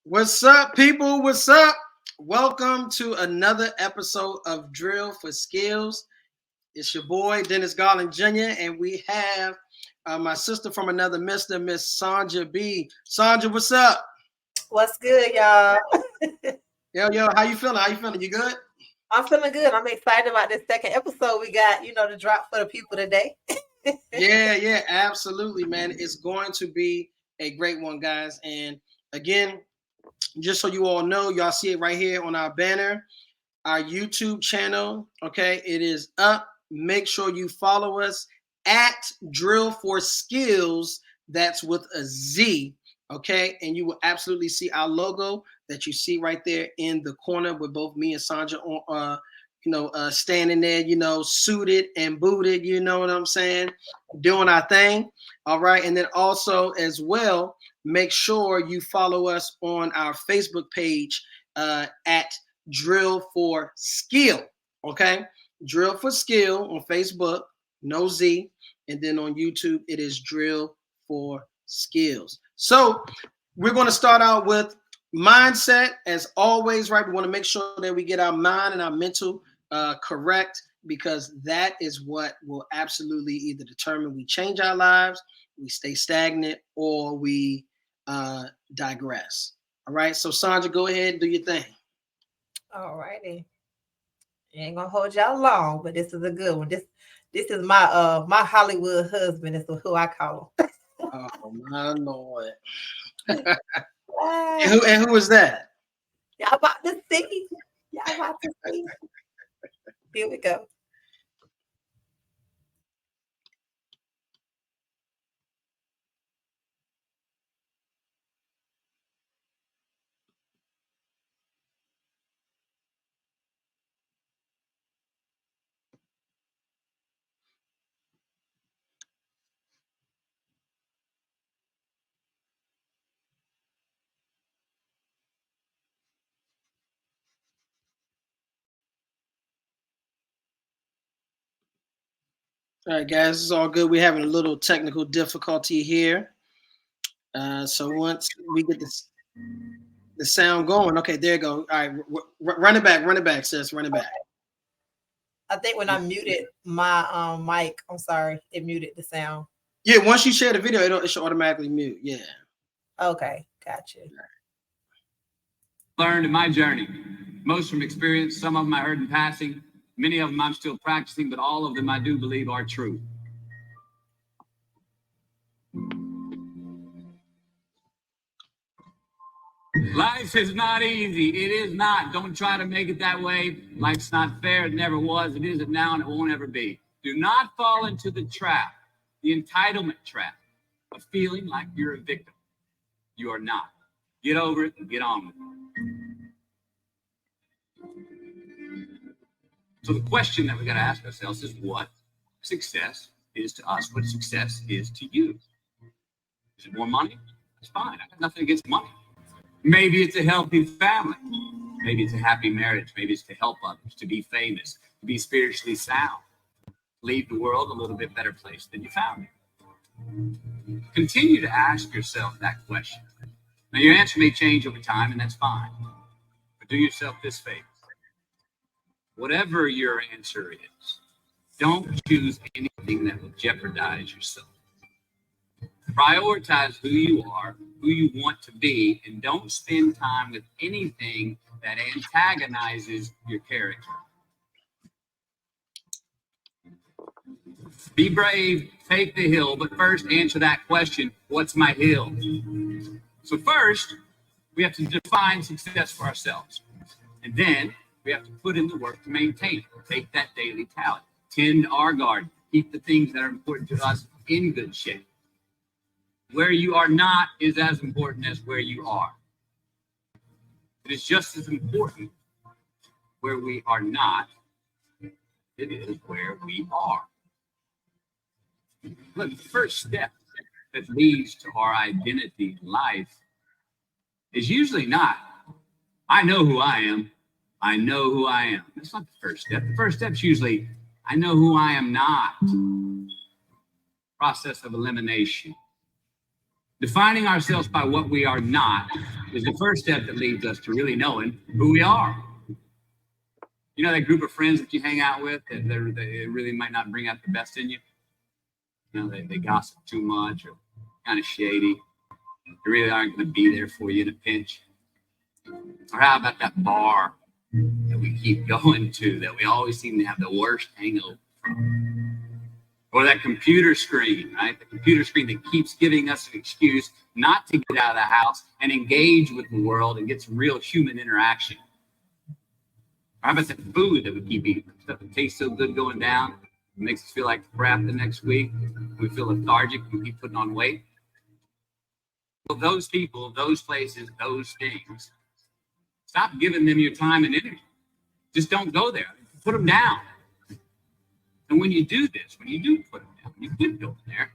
What's up, people? What's up? Welcome to another episode of Drill for Skills. It's your boy, Dennis Garland Jr., and we have my sister from another mister, Miss Sandra B. Sandra, what's up? What's good, y'all? Yo, how you feeling? How you feeling? You good? I'm feeling good. I'm excited about this second episode we got, to drop for the people today. Yeah, absolutely, man. It's going to be a great one, guys. And again, just so you all know, y'all see it right here on our banner, our YouTube channel. Okay, it is up. Make sure you follow us at Drill for Skills. That's with a Z. Okay, and you will absolutely see our logo that you see right there in the corner with both me and Sandra on, standing there, suited and booted. You know what I'm saying? Doing our thing. All right, and then also as well, make sure you follow us on our Facebook page at Drill for Skill. Okay, Drill for Skill on Facebook, no Z, and then on YouTube it is Drill for Skills. So we're going to start out with mindset as always, right? We want to make sure that we get our mind and our mental correct, because that is what will absolutely either determine we change our lives, we stay stagnant, or we digress. All right. So Sandra, go ahead and do your thing. All righty. Ain't gonna hold y'all long, but this is a good one. This is my Hollywood husband. This is who I call him. Oh my Lord. and who is that? Y'all about to see. Y'all about to see. Here we go. All right, guys, it's all good. We're having a little technical difficulty here. So once we get the sound going, okay, there you go. All right, run it back, sis, run it back. I think when I muted my mic, I'm sorry, it muted the sound. Yeah, once you share the video, it should automatically mute. Yeah. Okay, gotcha. Learned in my journey, most from experience, some of them I heard in passing, many of them I'm still practicing, but all of them I do believe are true. Life is not easy. It is not. Don't try to make it that way. Life's not fair. It never was. It isn't now, and it won't ever be. Do not fall into the trap, the entitlement trap, of feeling like you're a victim. You are not. Get over it and get on with it. So the question that we got to ask ourselves is what success is to us, what success is to you. Is it more money? That's fine. I got nothing against money. Maybe it's a healthy family. Maybe it's a happy marriage. Maybe it's to help others, to be famous, to be spiritually sound, leave the world a little bit better place than you found it. Continue to ask yourself that question. Now, your answer may change over time, and that's fine. But do yourself this favor. Whatever your answer is, don't choose anything that will jeopardize yourself. Prioritize who you are, who you want to be, and don't spend time with anything that antagonizes your character. Be brave, take the hill, but first answer that question, what's my hill? So first, we have to define success for ourselves. And then we have to put in the work to maintain it. Take that daily tally. Tend our garden. Keep the things that are important to us in good shape. Where you are not is as important as where you are. It is just as important where we are not. It is where we are. Look, the first step that leads to our identity in life is usually not, I know who I am. I know who I am. That's not the first step. The first step is usually, I know who I am not. Process of elimination. Defining ourselves by what we are not is the first step that leads us to really knowing who we are. You know that group of friends that you hang out with that they really might not bring out the best in you? You know, they gossip too much or kind of shady. They really aren't going to be there for you in a pinch. Or how about that bar that we keep going to that we always seem to have the worst hangover from? Or that computer screen, right? The computer screen that keeps giving us an excuse not to get out of the house and engage with the world and get some real human interaction. Or how about that food that we keep eating? Stuff that tastes so good going down, it makes us feel like crap the next week. We feel lethargic, we keep putting on weight. Well, those people, those places, those things, stop giving them your time and energy. Just don't go there. Put them down. And when you do this, when you do put them down, you quit going there,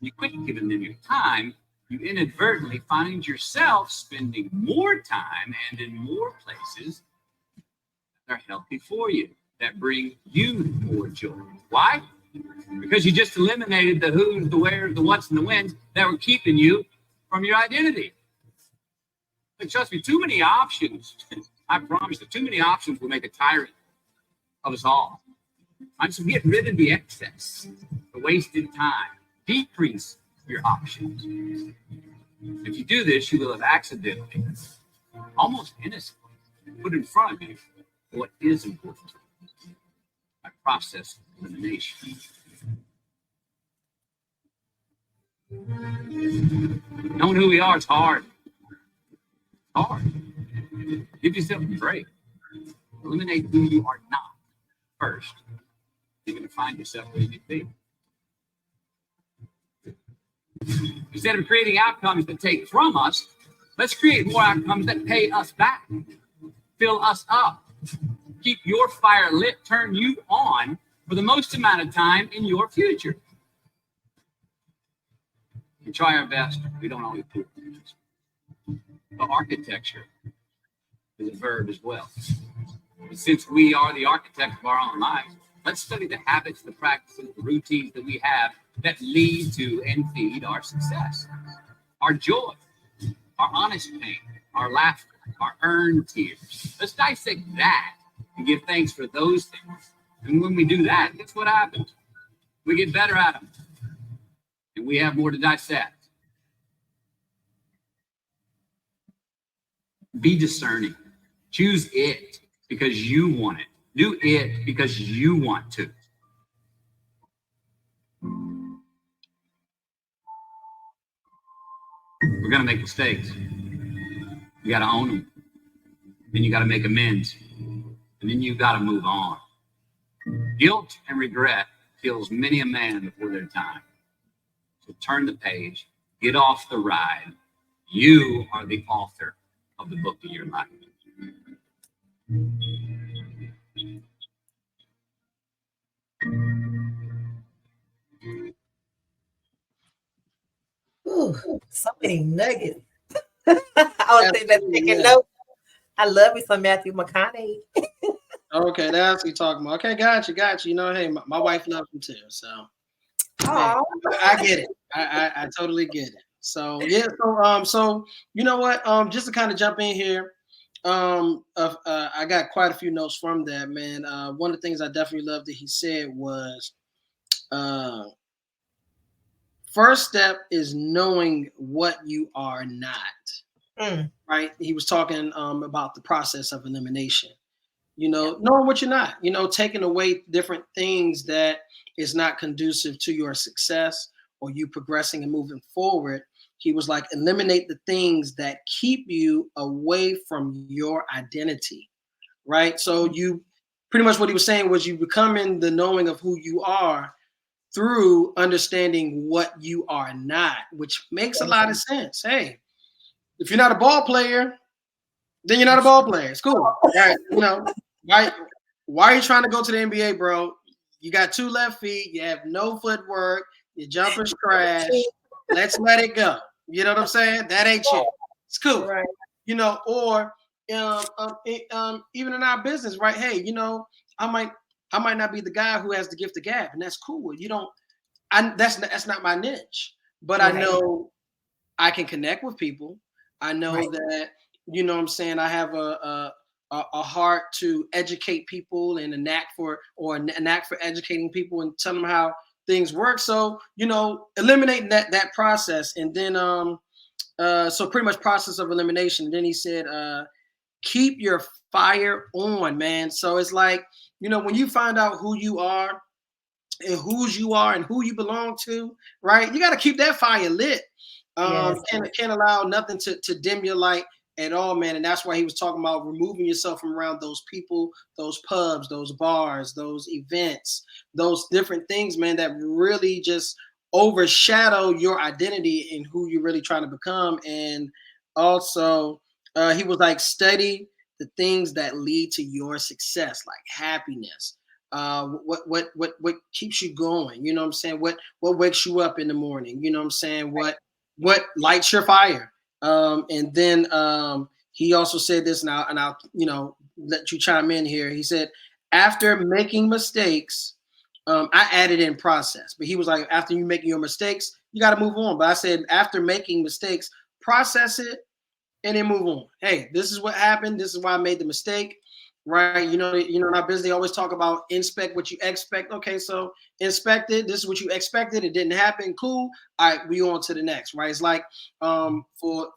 you quit giving them your time, you inadvertently find yourself spending more time and in more places that are healthy for you, that bring you more joy. Why? Because you just eliminated the who's, the where's, the what's, and the when's that were keeping you from your identity. But trust me, too many options, I promise that too many options will make a tyrant of us all. I'm just get rid of the excess, the wasted time. Decrease your options. If you do this, you will have accidentally, almost innocently, put in front of you what is important by process of elimination. Knowing who we are is hard. It's hard. Give yourself a break. Eliminate who you are not first. You're going to find yourself where you need to be. Instead of creating outcomes that take from us, let's create more outcomes that pay us back, fill us up, keep your fire lit, turn you on for the most amount of time in your future. We try our best. We don't always do it. But architecture is a verb as well. But since we are the architect of our own lives, let's study the habits, the practices, the routines that we have that lead to and feed our success, our joy, our honest pain, our laughter, our earned tears. Let's dissect that and give thanks for those things. And when we do that, guess what happens? We get better at them. And we have more to dissect. Be discerning. Choose it because you want it. Do it because you want to. We're going to make mistakes. You got to own them. Then you got to make amends. And then you got to move on. Guilt and regret kills many a man before their time. So turn the page. Get off the ride. You are the author of the book of your life. Ooh, so many nuggets. I was thinking that taking notes. I love me some Matthew McConaughey. Okay, that's what you're talking about. Okay, got you. You know, hey, my wife loves him too, so hey, I get it. I totally get it. So yeah, so you know what? Just to kind of jump in here, I got quite a few notes from that, man. One of the things I definitely loved that he said was, first step is knowing what you are not. Right? He was talking about the process of elimination. You know, knowing what you're not. You know, taking away different things that is not conducive to your success or you progressing and moving forward. He was like, eliminate the things that keep you away from your identity, right? So you pretty much what he was saying was you becoming the knowing of who you are through understanding what you are not, which makes a lot of sense. Hey, if you're not a ball player, then you're not a ball player. It's cool. Right? You know, why are you trying to go to the NBA, bro? You got 2 left feet, you have no footwork, your jumper's trash. Let's let it go. You know what I'm saying? That ain't you. It's cool. Right. You know, or even in our business, right? Hey, you know, I might not be the guy who has the gift of gab, and that's cool. You don't, that's not my niche, but I know I can connect with people. I know Right. that, you know what I'm saying, I have a heart to educate people and a knack for educating people and telling them how things work. So, you know, eliminating that process. And then so pretty much process of elimination. Then he said, keep your fire on, man. So it's like, you know, when you find out who you are and whose you are and who you belong to, right? You got to keep that fire lit. Yes. Can't allow nothing to dim your light at all, man. And that's why he was talking about removing yourself from around those people, those pubs, those bars, those events, those different things, man, that really just overshadow your identity and who you're really trying to become. And also, he was like, study the things that lead to your success, like happiness, what keeps you going, you know what I'm saying, what wakes you up in the morning, you know what I'm saying, what lights your fire. And then he also said this, and I'll you know let you chime in here. He said, after making mistakes, I added in process, but he was like, after you making your mistakes, you got to move on. But I said, after making mistakes, process it and then move on. Hey, this is what happened. This is why I made the mistake, right? In our business, they always talk about inspect what you expect. Okay, so inspect it. This is what you expected. It didn't happen. Cool. All right, we on to the next, right? It's like for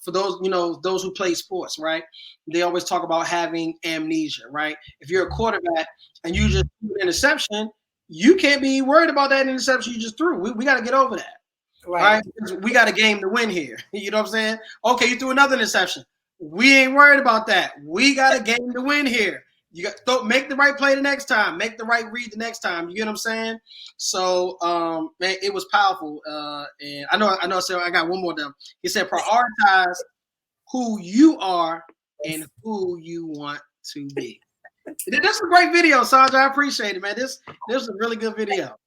those, those who play sports, right? They always talk about having amnesia, right? If you're a quarterback and you just threw an interception, you can't be worried about that interception you just threw. We got to get over that. Right. Right? We got a game to win here. You know what I'm saying? Okay, you threw another interception. We ain't worried about that. We got a game to win here. You got to make the right play the next time. Make the right read the next time. You get what I'm saying? So, man, it was powerful. And I know. So I got one more down. He said, prioritize who you are and who you want to be. This is a great video, Sandra. I appreciate it, man. This is a really good video.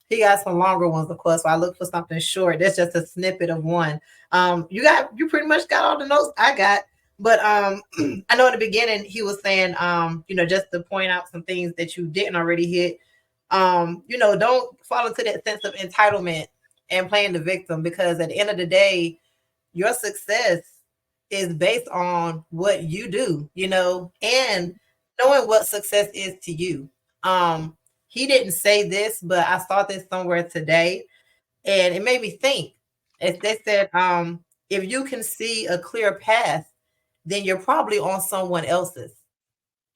He got some longer ones, of course. So I look for something short. That's just a snippet of one. You pretty much got all the notes I got. But I know in the beginning he was saying, just to point out some things that you didn't already hit. Don't fall into that sense of entitlement and playing the victim, because at the end of the day, your success is based on what you do, and knowing what success is to you. He didn't say this, but I saw this somewhere today, and it made me think. As they said, if you can see a clear path, then you're probably on someone else's.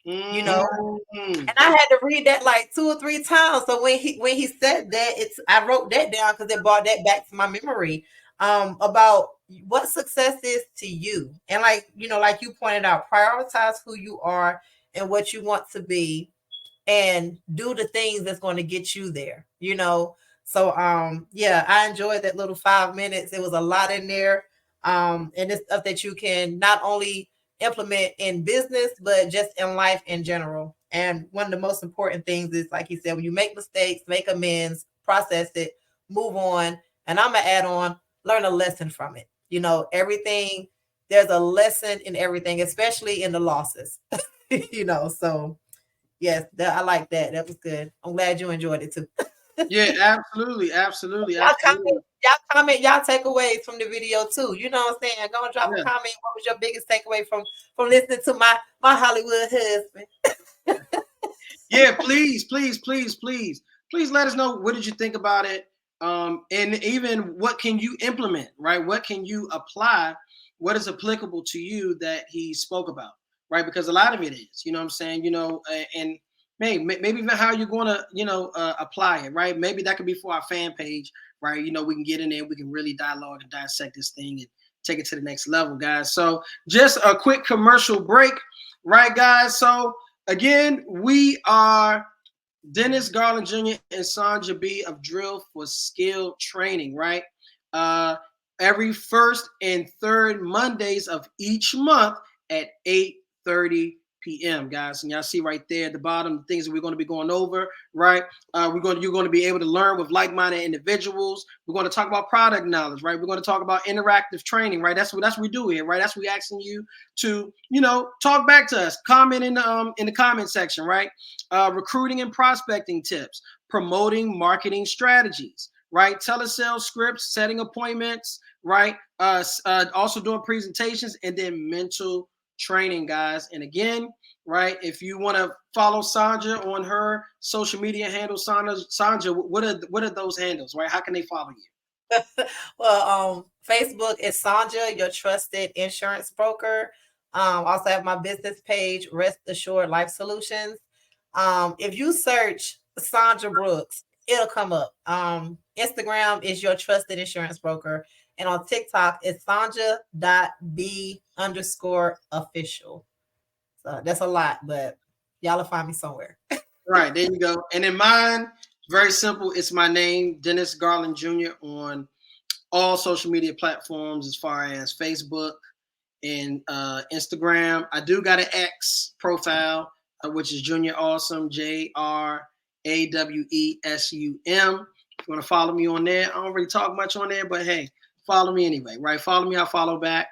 And I had to read that like 2 or 3 times. So when he said that, I wrote that down because it brought that back to my memory, about what success is to you. And like you pointed out, prioritize who you are and what you want to be, and do the things that's going to get you there. So I enjoyed that little 5 minutes. It was a lot in there. And it's stuff that you can not only implement in business, but just in life in general. And one of the most important things is, like he said, when you make mistakes, make amends, process it, move on. And I'm gonna add on, learn a lesson from it. Everything, there's a lesson in everything, especially in the losses. So yes, I like that. That was good. I'm glad you enjoyed it too. Yeah, absolutely. Y'all comment y'all takeaways from the video too. You know what I'm saying? Go and drop a comment. What was your biggest takeaway from listening to my Hollywood husband? Yeah, please let us know, what did you think about it, and even what can you implement, right? What can you apply? What is applicable to you that he spoke about, right? Because a lot of it is, you know what I'm saying, and maybe even how you're going to apply it, right? Maybe that could be for our fan page, right? We can get in there, we can really dialogue and dissect this thing and take it to the next level, guys. So just a quick commercial break, right, guys? So again, we are Dennis Garland Jr. and Sandra B. of Drill for Skill Training, right? Every first and third Mondays of each month at 8:30 p.m., guys. And y'all see right there at the bottom the things that we're going to be going over, right? You're going to be able to learn with like-minded individuals. We're going to talk about product knowledge, right? We're going to talk about interactive training, right? That's what we do here, right? That's what we're asking you to, talk back to us, comment in the comment section, right? Recruiting and prospecting tips, promoting marketing strategies, right? Telesales scripts, setting appointments, right? Also doing presentations and then mental training, guys. And again, right, if you want to follow Sandra on her social media handle, Sandra, what are those handles, right? How can they follow you? Well, Facebook is Sandra, your trusted insurance broker. Also have my business page, Rest Assured Life Solutions. If you search Sandra Brooks, it'll come up. Instagram is your trusted insurance broker. And on TikTok, it's Sandra.b_official. So that's a lot, but y'all will find me somewhere. Right, there you go. And then mine, very simple. It's my name, Dennis Garland Jr. on all social media platforms as far as Facebook and Instagram. I do got an X profile, which is Junior Awesome, JRAWESUM. If you want to follow me on there, I don't really talk much on there, but hey, follow me anyway, right? Follow me, I follow back,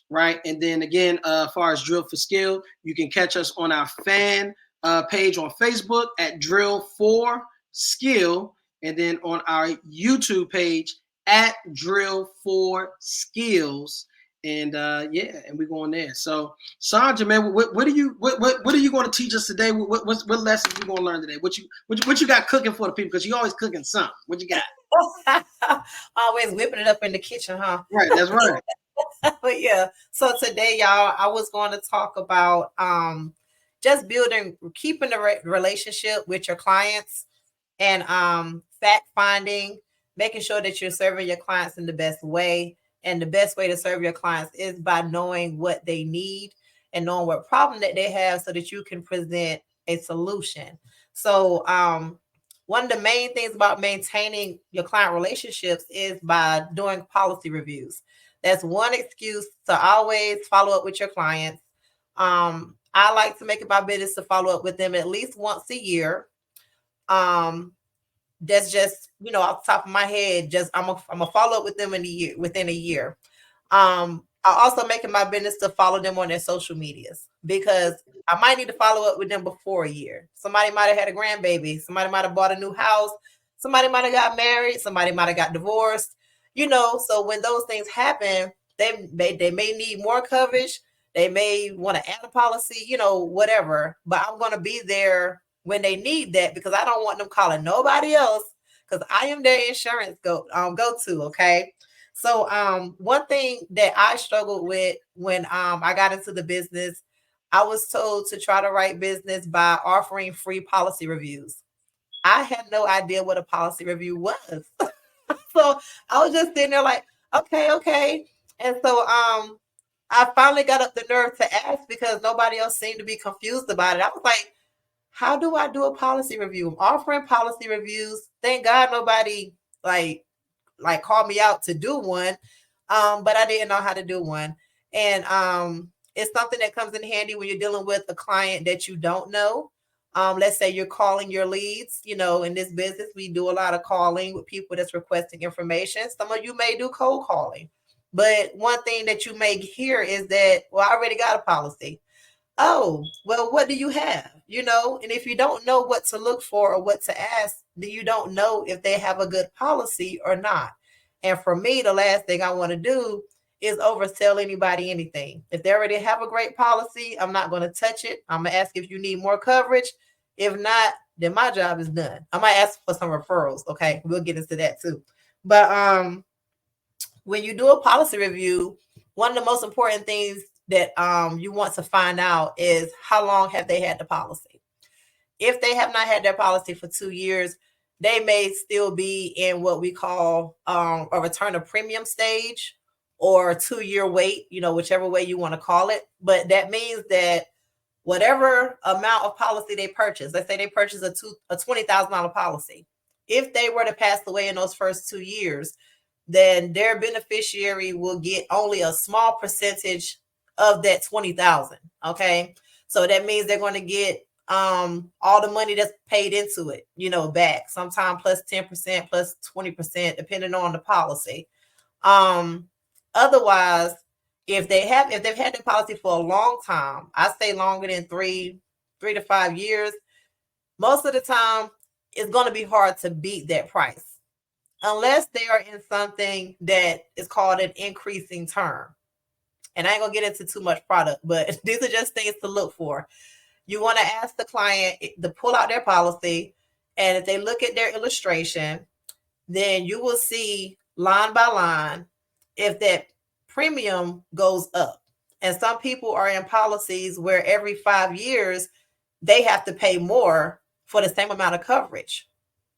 right? And then again, as far as Drill for Skill, you can catch us on our fan page on Facebook at Drill for Skill, and then on our YouTube page at Drill for Skills. And and we're going there. So Sandra, man, what are you going to teach us today? What lessons you going to learn today? What you got cooking for the people? Because you always cooking something. What you got? Always whipping it up in the kitchen, huh? Right, that's right. But yeah, so today, y'all, I was going to talk about just keeping the relationship with your clients, and fact finding, making sure that you're serving your clients in the best way. And the best way to serve your clients is by knowing what they need and knowing what problem that they have so that you can present a solution. So one of the main things about maintaining your client relationships is by doing policy reviews. That's one excuse to always follow up with your clients. I like to make it my business to follow up with them at least once a year. That's just, off the top of my head, just I'm gonna follow up with them within a year. I also make it my business to follow them on their social medias, because I might need to follow up with them before a year. Somebody might have had a grandbaby, somebody might have bought a new house, somebody might have got married, somebody might have got divorced, so when those things happen, they may need more coverage, they may want to add a policy, whatever, but I'm going to be there when they need that, because I don't want them calling nobody else, because I am their insurance go to. Okay. So one thing that I struggled with when I got into the business, I was told to try to write business by offering free policy reviews. I had no idea what a policy review was. So I was just sitting there like, okay. And so I finally got up the nerve to ask, because nobody else seemed to be confused about it. I was like, how do I do a policy review? I'm offering policy reviews. Thank God nobody like called me out to do one. But I didn't know how to do one. And it's something that comes in handy when you're dealing with a client that you don't know. Let's say you're calling your leads. In this business, we do a lot of calling with people that's requesting information. Some of you may do cold calling. But one thing that you may hear is that, well, I already got a policy. Oh, well, what do you have? And if you don't know what to look for or what to ask, then you don't know if they have a good policy or not. And for me, the last thing I want to do is oversell anybody anything. If they already have a great policy, I'm not going to touch it. I'm going to ask if you need more coverage. If not, then my job is done. I might ask for some referrals. Okay, we'll get into that too. But when you do a policy review, one of the most important things that you want to find out is how long have they had the policy. If they have not had their policy for 2 years, they may still be in what we call a return of premium stage, or a 2-year wait, whichever way you want to call it. But that means that whatever amount of policy they purchase, let's say they purchase a $20,000 policy. If they were to pass away in those first 2 years, then their beneficiary will get only a small percentage of that 20,000. Okay. So that means they're going to get all the money that's paid into it, back, sometime plus 10%, plus 20%, depending on the policy. Otherwise, if they've had the policy for a long time, I say longer than 3 to 5 years, most of the time it's going to be hard to beat that price. unless they are in something that is called an increasing term. And I ain't gonna get into too much product, but these are just things to look for. You want to ask the client to pull out their policy, and if they look at their illustration, then you will see line by line if that premium goes up. And some people are in policies where every 5 years they have to pay more for the same amount of coverage,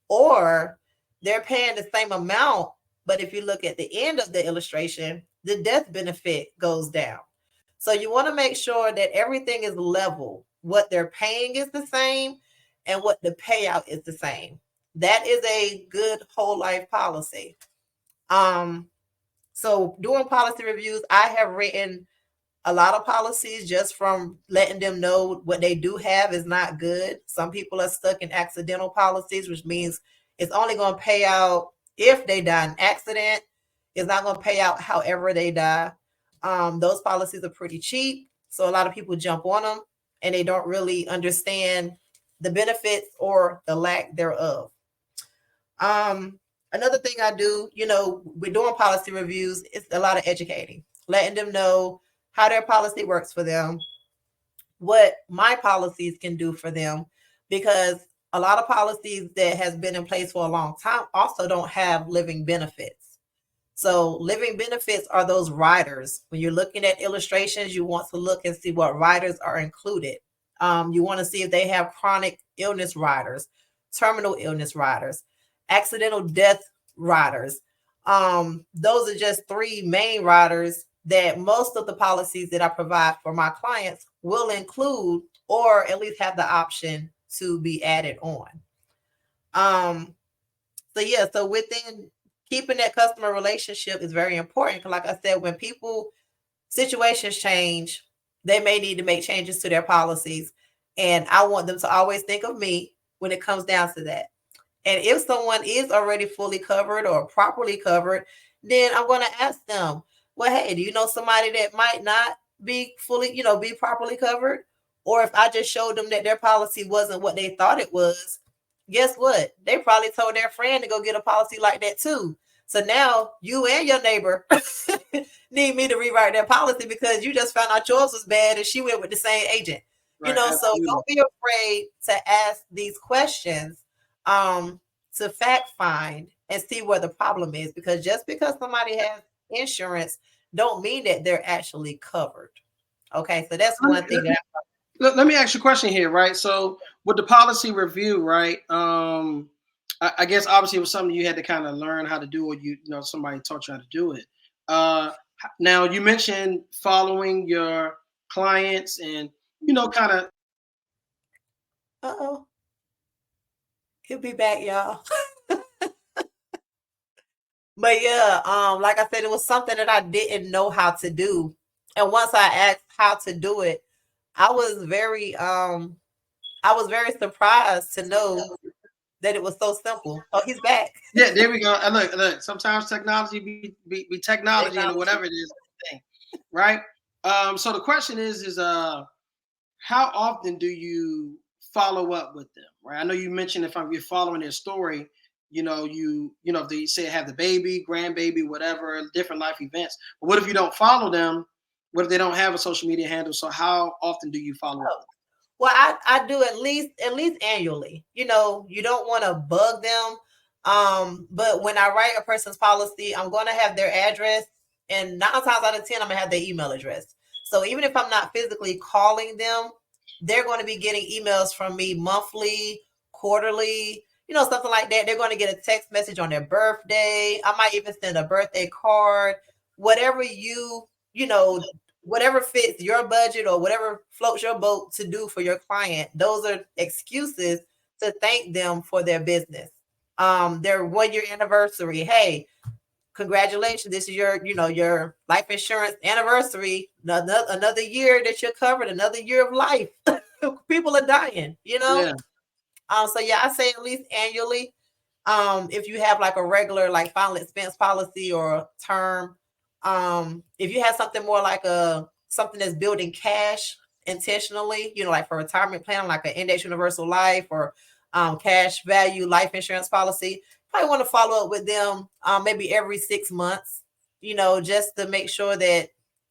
or they're paying the same amount, but if you look at the end of the illustration, the death benefit goes down. So you want to make sure that everything is level. What they're paying is the same, and what the payout is the same. That is a good whole life policy. So doing policy reviews, I have written a lot of policies just from letting them know what they do have is not good. Some people are stuck in accidental policies, which means it's only going to pay out if they die in accident. It's not going to pay out however they die. Those policies are pretty cheap, so a lot of people jump on them and they don't really understand the benefits or the lack thereof. Another thing I do, we're doing policy reviews, it's a lot of educating, letting them know how their policy works for them, what my policies can do for them, because a lot of policies that has been in place for a long time also don't have living benefits. So living benefits are those riders. When you're looking at illustrations, you want to look and see what riders are included. You want to see if they have chronic illness riders, terminal illness riders, accidental death riders. Those are just three main riders that most of the policies that I provide for my clients will include, or at least have the option to be added on. So within keeping that customer relationship is very important. Because like I said, when situations change, they may need to make changes to their policies. And I want them to always think of me when it comes down to that. And if someone is already fully covered or properly covered, then I'm going to ask them, well, hey, do you know somebody that might not be fully, be properly covered? Or if I just showed them that their policy wasn't what they thought it was, guess what? They probably told their friend to go get a policy like that too. So now you and your neighbor need me to rewrite their policy because you just found out yours was bad and she went with the same agent. Right, so absolutely. Don't be afraid to ask these questions to fact find and see where the problem is, because just because somebody has insurance don't mean that they're actually covered. Okay, so that's one thing that let me ask you a question here, right? So with the policy review, right? I guess obviously it was something you had to kind of learn how to do, or somebody taught you how to do it. Now you mentioned following your clients and kind of. Uh-oh. He'll be back, y'all. But yeah, like I said, it was something that I didn't know how to do. And once I asked how to do it, I was very surprised to know that it was so simple. Oh, he's back. Yeah, there we go. And look, sometimes technology be technology and whatever it is, thing, right? So the question is how often do you follow up with them, right? I know you mentioned if you're following their story, if they say have the baby, grandbaby, whatever, different life events. But what if you don't follow them? What if they don't have a social media handle? So how often do you follow up? Well, I do at least annually. You don't want to bug them. But when I write a person's policy, I'm going to have their address, and 9 times out of 10, I'm going to have their email address. So even if I'm not physically calling them, they're going to be getting emails from me monthly, quarterly, something like that. They're going to get a text message on their birthday. I might even send a birthday card, whatever whatever fits your budget or whatever floats your boat to do for your client. Those are excuses to thank them for their business. Their 1-year anniversary. Hey, congratulations. This is your life insurance anniversary. Another year that you're covered, another year of life. People are dying, Yeah. So yeah, I say at least annually. If you have like a regular like final expense policy or term, if you have something more like something that's building cash intentionally, like for retirement plan, like an index universal life or cash value life insurance policy, probably want to follow up with them maybe every 6 months, just to make sure that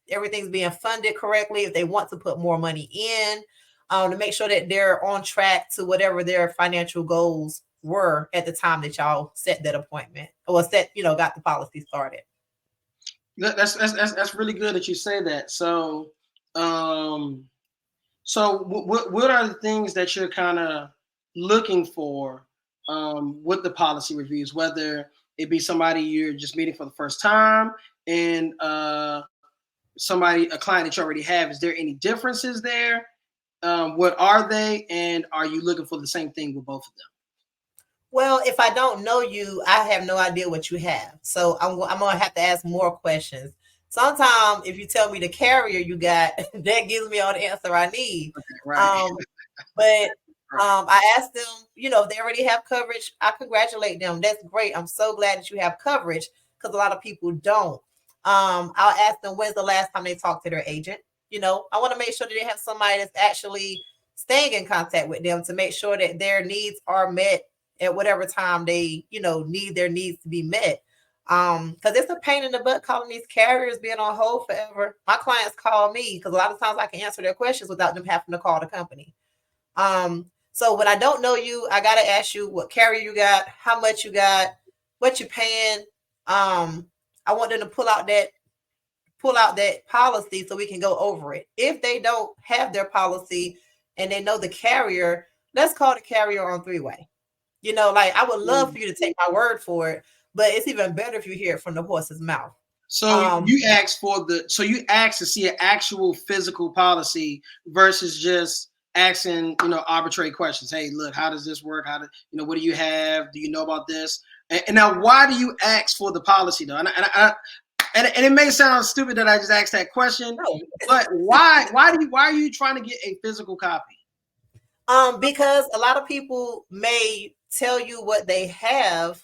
everything's being funded correctly. If they want to put more money in, to make sure that they're on track to whatever their financial goals were at the time that y'all set that appointment or got the policy started. That's really good that you say that. So, what are the things that you're kind of looking for with the policy reviews? Whether it be somebody you're just meeting for the first time and a client that you already have. Is there any differences there? What are they, and are you looking for the same thing with both of them? Well, if I don't know you, I have no idea what you have. So I'm going to have to ask more questions. Sometimes if you tell me the carrier you got, that gives me all the answer I need. Okay, right. But I asked them, if they already have coverage, I congratulate them. That's great. I'm so glad that you have coverage because a lot of people don't. I'll ask them when's the last time they talked to their agent. I want to make sure that they have somebody that's actually staying in contact with them to make sure that their needs are met at whatever time they, need their needs to be met. Because it's a pain in the butt calling these carriers being on hold forever. My clients call me because a lot of times I can answer their questions without them having to call the company. So when I don't know you, I got to ask you what carrier you got, how much you got, what you're paying. I want them to pull out that policy so we can go over it. If they don't have their policy and they know the carrier, let's call the carrier on three-way. I would love for you to take my word for it, but it's even better if you hear it from the horse's mouth. So you ask to see an actual physical policy versus just asking, arbitrary questions. Hey, look, how does this work? What do you have? Do you know about this? And now, why do you ask for the policy though? And it may sound stupid that I just asked that question, but why are you trying to get a physical copy? Because a lot of people may tell you what they have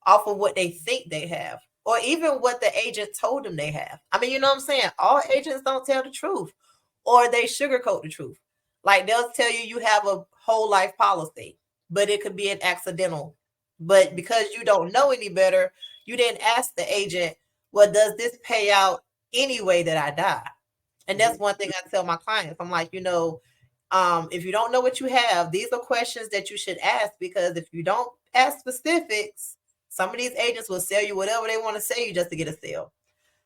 off of what they think they have, or even what the agent told them they have. I mean, you know what I'm saying? All agents don't tell the truth, or they sugarcoat the truth. Like they'll tell you have a whole life policy, but it could be an accidental. But because you don't know any better, you didn't ask the agent, well, does this pay out any way that I die? And that's one thing I tell my clients. I'm like, if you don't know what you have, these are questions that you should ask, because if you don't ask specifics, some of these agents will sell you whatever they want to sell you just to get a sale.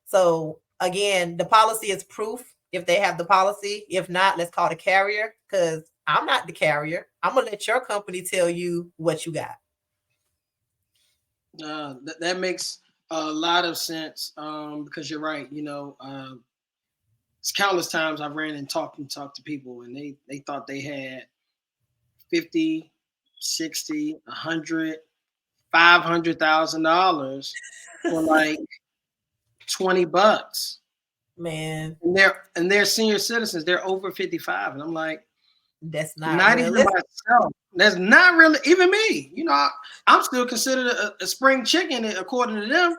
So again, the policy is proof if they have the policy. If not, let's call the carrier, because I'm not the carrier. I'm going to let your company tell you what you got. That makes a lot of sense because you're right. It's countless times I've ran and talked to people, and they thought they had 50, 60, 100, $500,000 for like $20. Man. And they're senior citizens. They're over 55. And I'm like, that's not even myself. That's not really even me. I'm still considered a spring chicken according to them.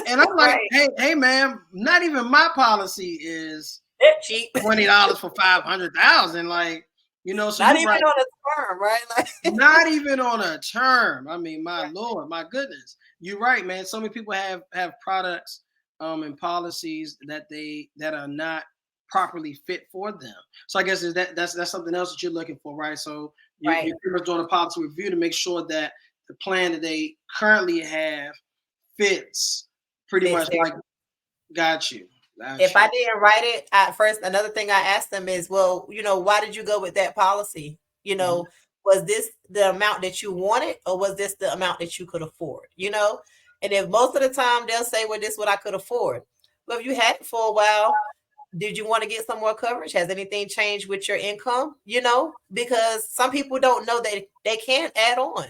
And I'm like, right. hey, man, not even my policy is cheap. $20 for $500,000. Like, so not even on a term, right? Like not even on a term. I mean, my Lord, my goodness. You're right, man. So many people have products and policies that are not properly fit for them. So I guess that's something else that you're looking for, right? So you're pretty much doing a policy review to make sure that the plan that they currently have fits pretty much like. Got you. If I didn't write it at first, another thing I asked them is, well, why did you go with that policy? Was this the amount that you wanted, or was this the amount that you could afford? And if most of the time they'll say, well, this is what I could afford. Well, if you had it for a while, did you want to get some more coverage? Has anything changed with your income? Because some people don't know that they can't add on,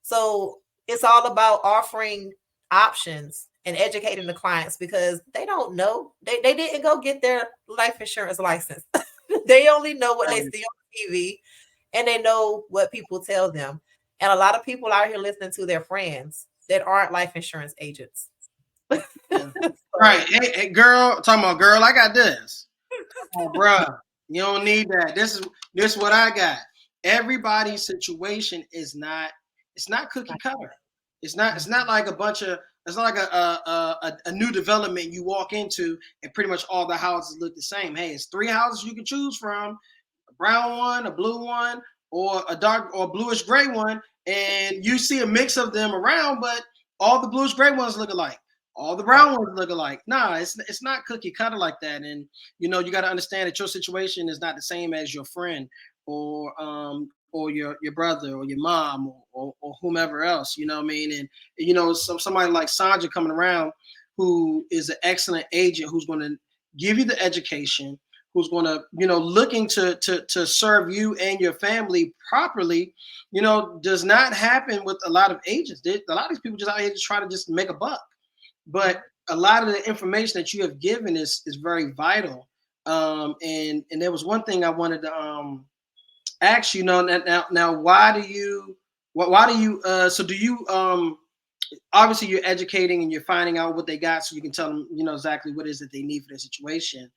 so it's all about offering options and educating the clients, because they don't know. They didn't go get their life insurance license. They only know what they see on TV, and they know what people tell them. And a lot of people out here listening to their friends that aren't life insurance agents. Right. Hey, girl, talking about girl, I got this. Oh, bro, you don't need that. This is what I got. Everybody's situation is not it's not cookie cutter. It's not like a bunch of, it's not like a new development you walk into and pretty much all the houses look the same. Hey, it's 3 houses you can choose from: a brown one, a blue one, or a dark or bluish gray one, and you see a mix of them around, but all the bluish gray ones look alike. All the brown ones look alike. Nah, it's not cookie cutter like that. And you got to understand that your situation is not the same as your friend or your brother or your mom or whomever else. You know what I mean? And somebody like Sandra coming around, who is an excellent agent, who's going to give you the education, who's going to looking to serve you and your family properly, does not happen with a lot of agents. A lot of these people just out here just try to just make a buck. But a lot of the information that you have given is very vital. And there was one thing I wanted to ask you. Now, why do you? So do you? Obviously, you're educating and you're finding out what they got, so you can tell them, exactly what it is that they need for their situation.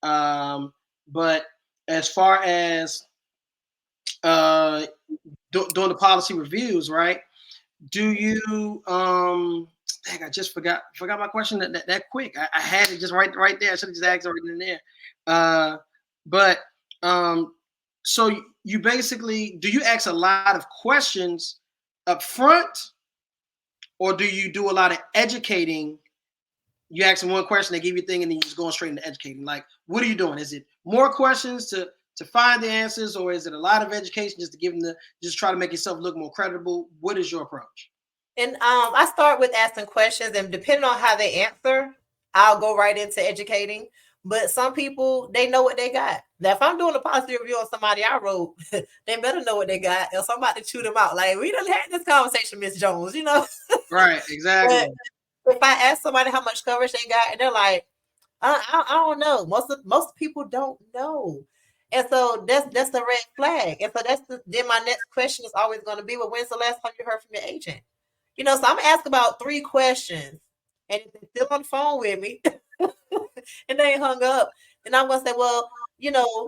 But as far as doing the policy reviews, right? Do you? Dang, I just forgot my question that quick. I had it just right there. I should have just asked right in there. But so you basically, do you ask a lot of questions up front, or do you do a lot of educating? You ask them one question, they give you a thing, and then you just going straight into educating. Like, what are you doing? Is it more questions to find the answers, or is it a lot of education just to give them just try to make yourself look more credible? What is your approach? And I start with asking questions, and depending on how they answer, I'll go right into educating. But some people, they know what they got. Now, if I'm doing a policy review on somebody I wrote, they better know what they got, or somebody to chew them out. Like, we done had this conversation, Miss Jones, Right, exactly. But if I ask somebody how much coverage they got, and they're like, I don't know. Most people don't know. And so that's the red flag. And so then my next question is always going to be, well, when's the last time you heard from your agent? So I'm gonna ask about 3 questions, and if they're still on the phone with me and they ain't hung up, then I'm gonna say, well,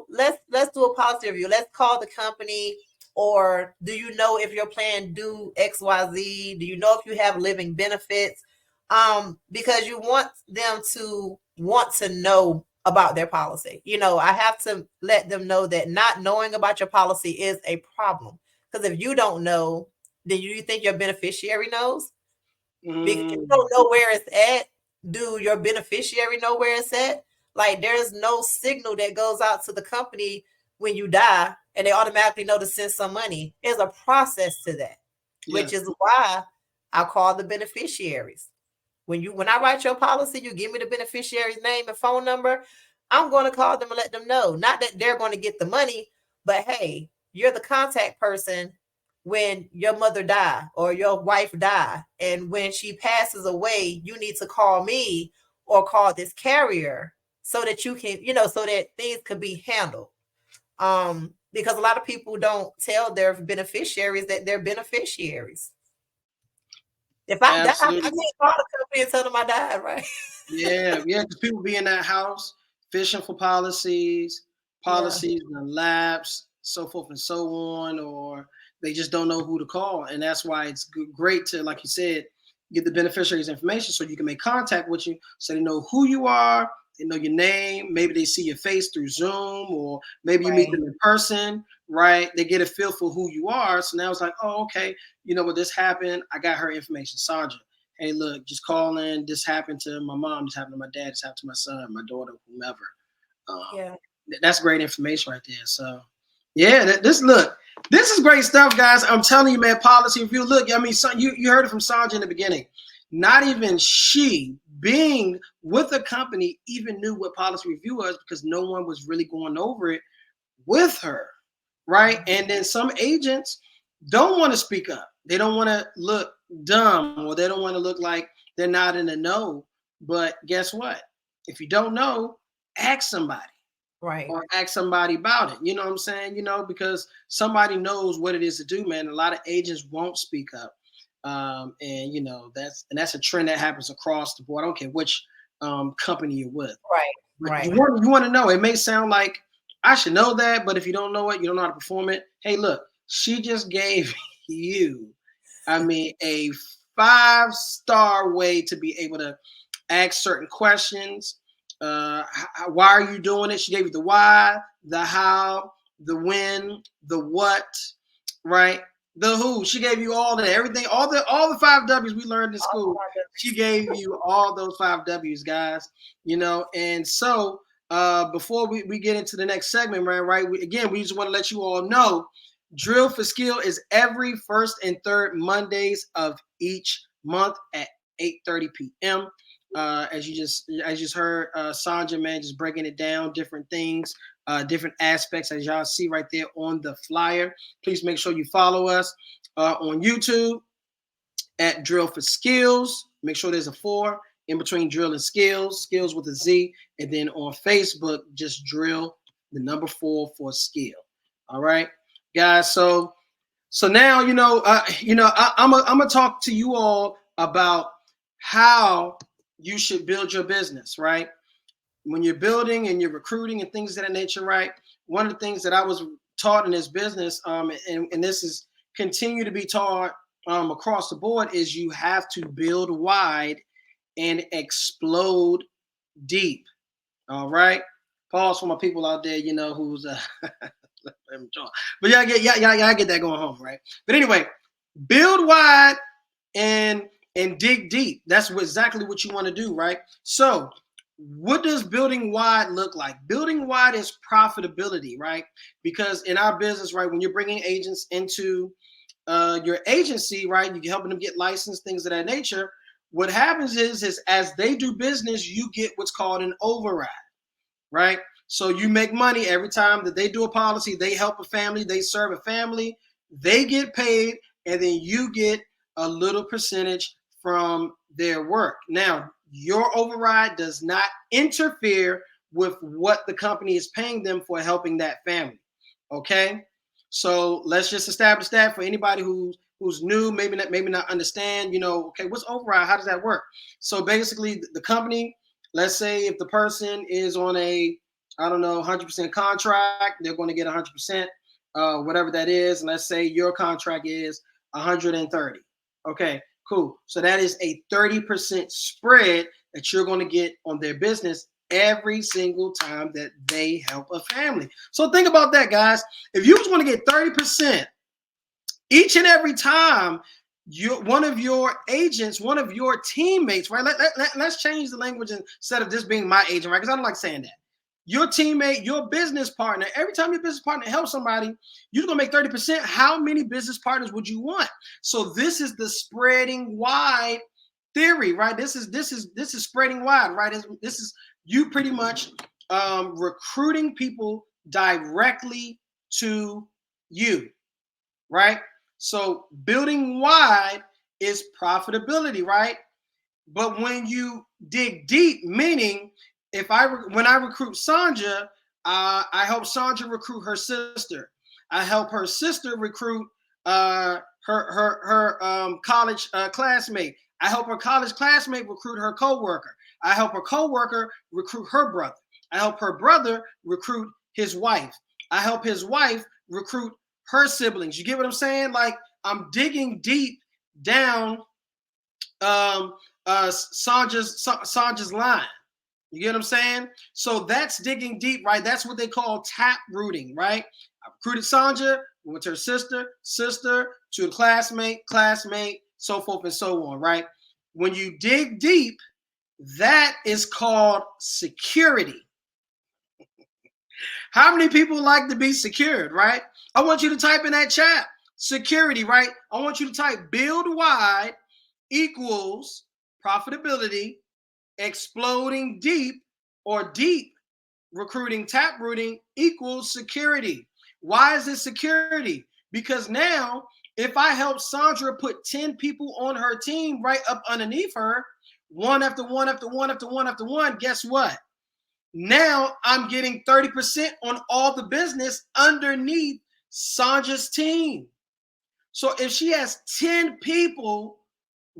let's do a policy review. Let's call the company, or do you know if your plan do XYZ? Do you know if you have living benefits? Because you want them to want to know about their policy. I have to let them know that not knowing about your policy is a problem. Because if you don't know, then you think your beneficiary knows? Because if you don't know where it's at, do your beneficiary know where it's at? Like, there's no signal that goes out to the company when you die and they automatically know to send some money. There's a process to that, which is why I call the beneficiaries. When I write your policy, you give me the beneficiary's name and phone number. I'm going to call them and let them know. Not that they're going to get the money, but hey, you're the contact person when your mother die or your wife die, and when she passes away, you need to call me or call this carrier so that you can, so that things could be handled. Because a lot of people don't tell their beneficiaries that they're beneficiaries. If I die, I can't call the company and tell them I died, right? Yeah, because people be in that house fishing for policies and lapse, so forth and so on, or they just don't know who to call. And that's why it's great to, like you said, get the beneficiary's information so you can make contact with you, so they know who you are, they know your name, maybe they see your face through Zoom, or maybe you meet them in person, right? They get a feel for who you are. So now it's like, oh, okay, what, this happened, I got her information. Sandra, hey, look, just call in. This happened to my mom, this happened to my dad, this happened to my son, my daughter, whomever. That's great information right there. So yeah, this is great stuff, guys. I'm telling you, man, policy review. Look, I mean, you heard it from Sandra in the beginning. Not even she, being with the company, even knew what policy review was, because no one was really going over it with her, right? And then some agents don't want to speak up. They don't want to look dumb, or they don't want to look like they're not in the know. But guess what? If you don't know, ask somebody. Right. Or ask somebody about it. You know what I'm saying? Because somebody knows what it is to do, man. A lot of agents won't speak up. And that's a trend that happens across the board. I don't care which company you're with. Right. You want to know. It may sound like I should know that, but if you don't know it, you don't know how to perform it. Hey, look, she just gave you I mean, a 5-star way to be able to ask certain questions. Why are you doing it? She gave you the why, the how, the when, the what, right? The who. She gave you all that, everything, all the 5 W's we learned in school. She gave you all those 5 W's, guys. You know, and so before we get into the next segment, right? We just want to let you all know, Drill for Skill is every first and third Mondays of each month at 8:30 p.m. As you just heard, Sandra, man, just breaking it down, different things, different aspects, as y'all see right there on the flyer. Please make sure you follow us on YouTube at Drill for Skills. Make sure there's a 4 in between drill and skills with a Z. And then on Facebook, just drill the number 4 for skill. All right, guys. So now, I'm gonna talk to you all about how you should build your business, right? When you're building and you're recruiting and things of that nature, right? One of the things that I was taught in this business, and this is continue to be taught across the board, is you have to build wide and explode deep. All right. Pause for my people out there, who's but y'all get that going home, right? But anyway, build wide and dig deep. That's exactly what you want to do, right? So what does building wide look like? Building wide is profitability, right? Because in our business, right, when you're bringing agents into your agency, right, you're helping them get licensed, things of that nature. What happens is as they do business, you get what's called an override, right? So you make money every time that they do a policy, they help a family, they serve a family, they get paid, and then you get a little percentage from their work. Now, your override does not interfere with what the company is paying them for helping that family. Okay? So let's just establish that for anybody who's new, maybe not understand, okay, what's override? How does that work? So basically the company, let's say if the person is on a, 100% contract, they're going to get 100%, whatever that is. And let's say your contract is 130. Okay, cool. So that is a 30% spread that you're going to get on their business every single time that they help a family. So think about that, guys. If you was going to get 30% each and every time one of your agents, one of your teammates, right? Let's change the language instead of just being my agent, right? Because I don't like saying that. Your teammate, your business partner, every time your business partner helps somebody, you're going to make 30%. How many business partners would you want? So this is the spreading wide theory, right? This is spreading wide, right? This is you pretty much recruiting people directly to you, right? So building wide is profitability, right? But when you dig deep, meaning when I recruit Sandra, I help Sandra recruit her sister. I help her sister recruit her college classmate. I help her college classmate recruit her coworker. I help her coworker recruit her brother. I help her brother recruit his wife. I help his wife recruit her siblings. You get what I'm saying? Like I'm digging deep down Sandra's line. You get what I'm saying? So that's digging deep, right? That's what they call tap rooting, right? I recruited Sandra, went to her sister to a classmate, so forth and so on, right? When you dig deep, that is called security. How many people like to be secured, right? I want you to type in that chat, security, right? I want you to type build wide equals profitability, exploding deep or deep recruiting, tap rooting equals security. Why is it security? Because now if I help Sandra put 10 people on her team right up underneath her, one after one after one after one after one, guess what? Now I'm getting 30% on all the business underneath Sandra's team. So if she has 10 people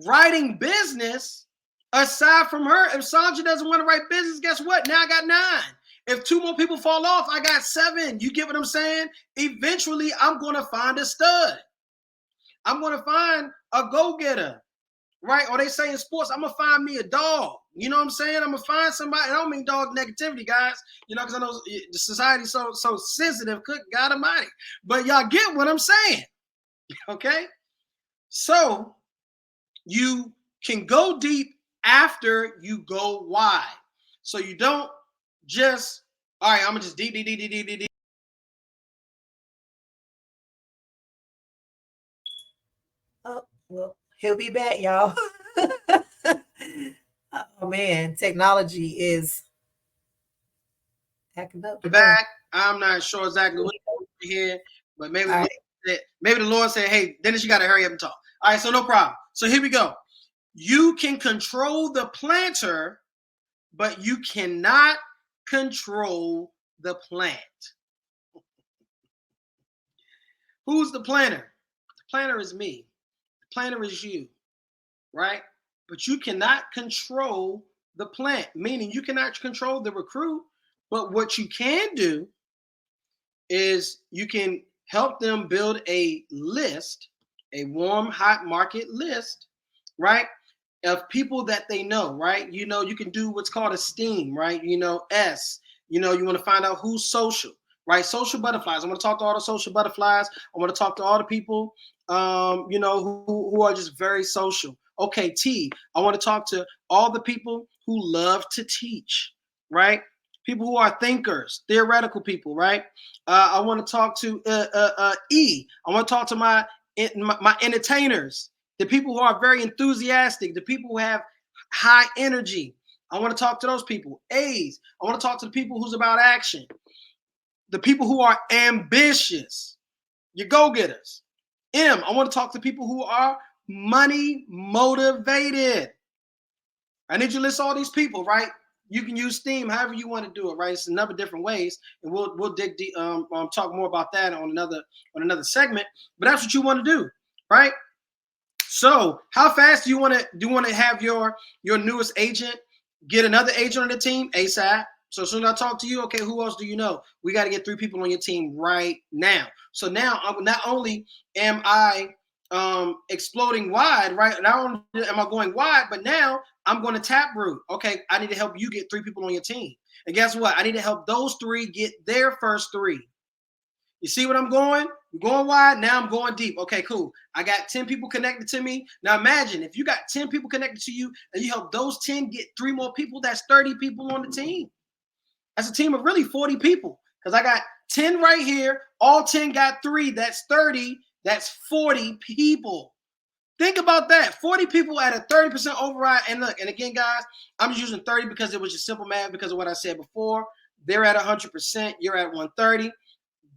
writing business, aside from her, if Sandra doesn't want to write business, guess what? Now I got 9. If 2 more people fall off, I got 7. You get what I'm saying? Eventually, I'm going to find a stud. I'm going to find a go-getter, right? Or they say in sports, I'm going to find me a dog. You know what I'm saying? I'm going to find somebody. I don't mean dog negativity, guys, you know, because I know the society's so sensitive. Good God Almighty. But y'all get what I'm saying, okay? So you can go deep after you go wide. So you don't just, all right, I'm going to just deep. Oh, well, he'll be back, y'all. Oh man, technology is acting up today. Back. I'm not sure exactly what here, but maybe the Lord said, hey, Dennis, you got to hurry up and talk. All right, so no problem. So here we go. You can control the planter, but you cannot control the plant. Who's the planter? The planter is me. The planter is you, right? But you cannot control the plant, meaning you cannot control the recruit. But what you can do is you can help them build a list, a warm, hot market list, right? Of people that they know, right? You know, you can do what's called a STEAM, right? You know, S, you know, you want to find out who's social, right? Social butterflies. I want to talk to all the social butterflies. I want to talk to all the people, you know, who are just very social. Okay, T, I want to talk to all the people who love to teach, right? People who are thinkers, theoretical people, right? I want to talk to E. I want to talk to my entertainers, the people who are very enthusiastic, the people who have high energy. I want to talk to those people. A's, I want to talk to the people who's about action, the people who are ambitious, your go-getters. M, I want to talk to people who are money motivated. I need you to list all these people, right? You can use STEAM however you want to do it, right? It's a number of different ways, and we'll dig deep, talk more about that on another segment. But that's what you want to do, right? So, how fast do you want to have your newest agent get another agent on the team ASAP? So as soon as I talk to you, okay, who else do you know? We got to get 3 people on your team right now. So now, not only am I exploding wide, right? Not only am I going wide, but now I'm going to tap root. Okay, I need to help you get 3 people on your team. And guess what? I need to help those 3 get their first 3. You see what I'm going? I'm going wide. Now I'm going deep. Okay, cool. I got 10 people connected to me. Now imagine if you got 10 people connected to you and you help those 10 get 3 more people, that's 30 people on the team. That's a team of really 40 people because I got 10 right here. All 10 got 3. That's 30. That's 40 people. Think about that. 40 people at a 30% override. And look, and again, guys, I'm just using 30 because it was just simple math because of what I said before. They're at 100%. You're at 130.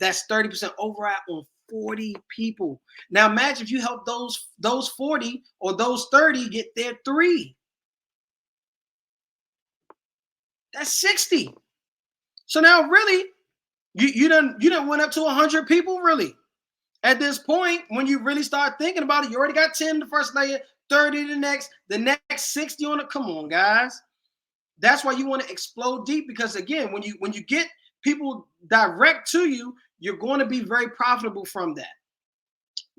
That's 30% override on 40 people. Now imagine if you help those 40 or those 30 get their 3. That's 60. So now really, you done went up to 100 people really. At this point, when you really start thinking about it, you already got 10 the first layer, 30 the next 60 on it. Come on, guys. That's why you want to explode deep because again, when you get people direct to you, you're going to be very profitable from that.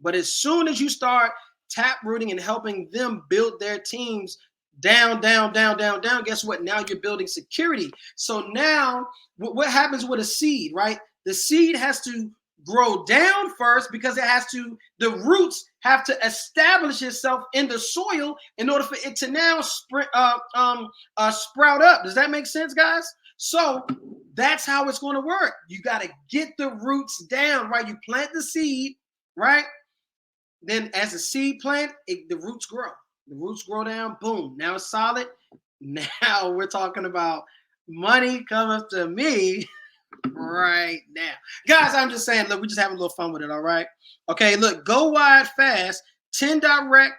But as soon as you start tap rooting and helping them build their teams down, guess what? Now you're building security. So now what happens with a seed, right? The seed has to grow down first because the roots have to establish itself in the soil in order for it to now sprout up. Does that make sense, guys? So that's how it's going to work. You got to get the roots down, right? You plant the seed, right? Then as a seed plant, the roots grow. The roots grow down, boom. Now it's solid. Now we're talking about money coming to me right now. Guys, I'm just saying, look, we're just having a little fun with it, all right? Okay, look, go wide fast, 10 direct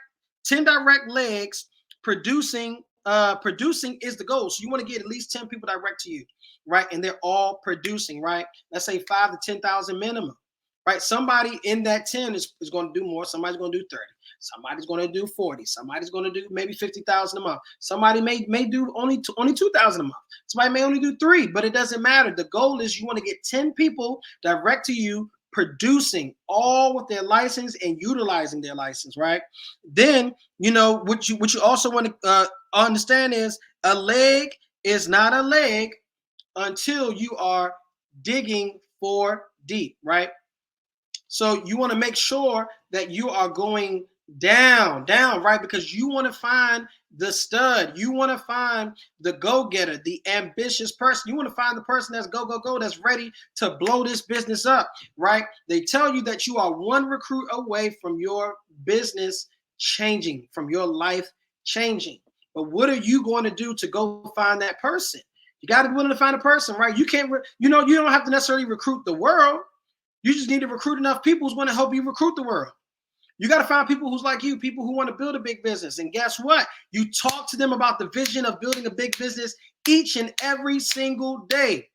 legs, producing is the goal. So you want to get at least 10 people direct to you, right? And they're all producing, right? Let's say 5 to 10,000 minimum, right? Somebody in that 10 is going to do more. Somebody's going to do 30. Somebody's going to do 40. Somebody's going to do maybe 50,000 a month. Somebody may do only 2,000 a month. Somebody may only do 3, but it doesn't matter. The goal is you want to get 10 people direct to you producing all with their license and utilizing their license, right? Then, you know, what you also want to understand is a leg is not a leg until you are digging for deep, right? So you want to make sure that you are going down, right? Because you want to find the stud. You want to find the go-getter, the ambitious person. You want to find the person that's go, that's ready to blow this business up, right? They tell you that you are one recruit away from your business changing, from your life changing. But what are you going to do to go find that person? You got to be willing to find a person, right? You can't, you don't have to necessarily recruit the world. You just need to recruit enough people who's going to help you recruit the world. You got to find people who's like you, people who want to build a big business. And guess what? You talk to them about the vision of building a big business each and every single day.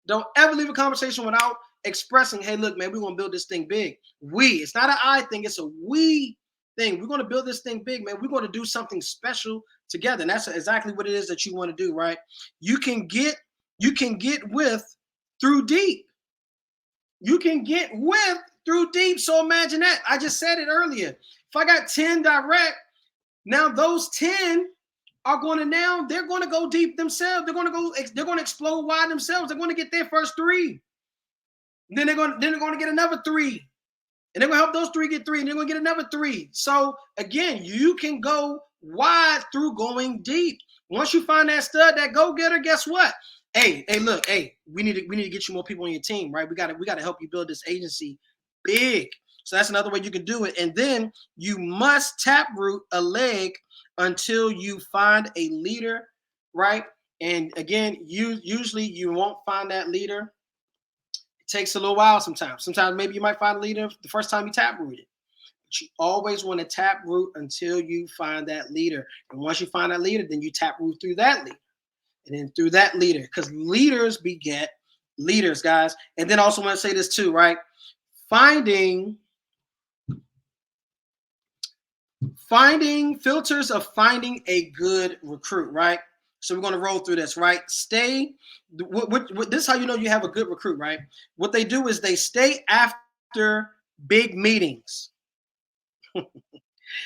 Don't ever leave a conversation without expressing, hey, look, man, we're going to build this thing big. It's not an I thing. It's a we thing. We're going to build this thing big, man. We're going to do something special together. And that's exactly what it is that you want to do, right? You can get with through deep. You can get with through deep. So imagine that. I just said it earlier. If I got 10 direct, now those 10 are going to they're going to go deep themselves. They're going to explode wide themselves. They're going to get their first 3. Then they're going to get another 3. And they're going to help those 3 get 3. And they're going to get another 3. So again, you can go wide through going deep. Once you find that stud, that go-getter, guess what? Hey, look, we need to get you more people on your team, right? We got to help you build this agency big. So that's another way you can do it. And then you must taproot a leg until you find a leader, right? And again, usually you won't find that leader. It takes a little while sometimes. Sometimes maybe you might find a leader the first time you taproot it. But you always want to taproot until you find that leader. And once you find that leader, then you taproot through that leader. And then through that leader, because leaders beget leaders, guys. And then I also want to say this too, right? Finding filters of finding a good recruit, right? So we're going to roll through this, right? This is how you know you have a good recruit, right? What they do is they stay after big meetings.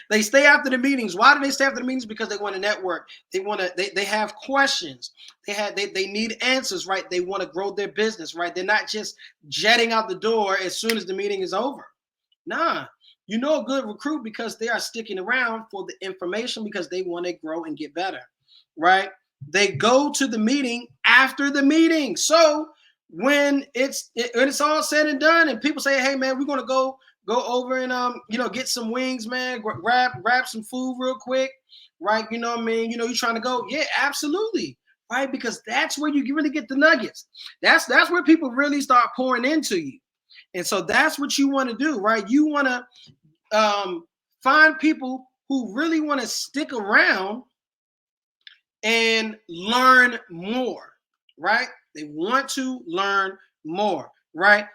They stay after the meetings. Why do they stay after the meetings? Because they want to network. They have questions. They need answers, right? They want to grow their business, right? They're not just jetting out the door as soon as the meeting is over. Nah, you know a good recruit because they are sticking around for the information because they want to grow and get better, right? They go to the meeting after the meeting. So when it's all said and done and people say, hey, man, we're going to go over and get some wings, man. Grab some food real quick, right? You know what I mean? You trying to go? Yeah, absolutely, right? Because that's where you really get the nuggets. That's where people really start pouring into you, and so that's what you want to do, right? You want to find people who really want to stick around and learn more, right? They want to learn more, right?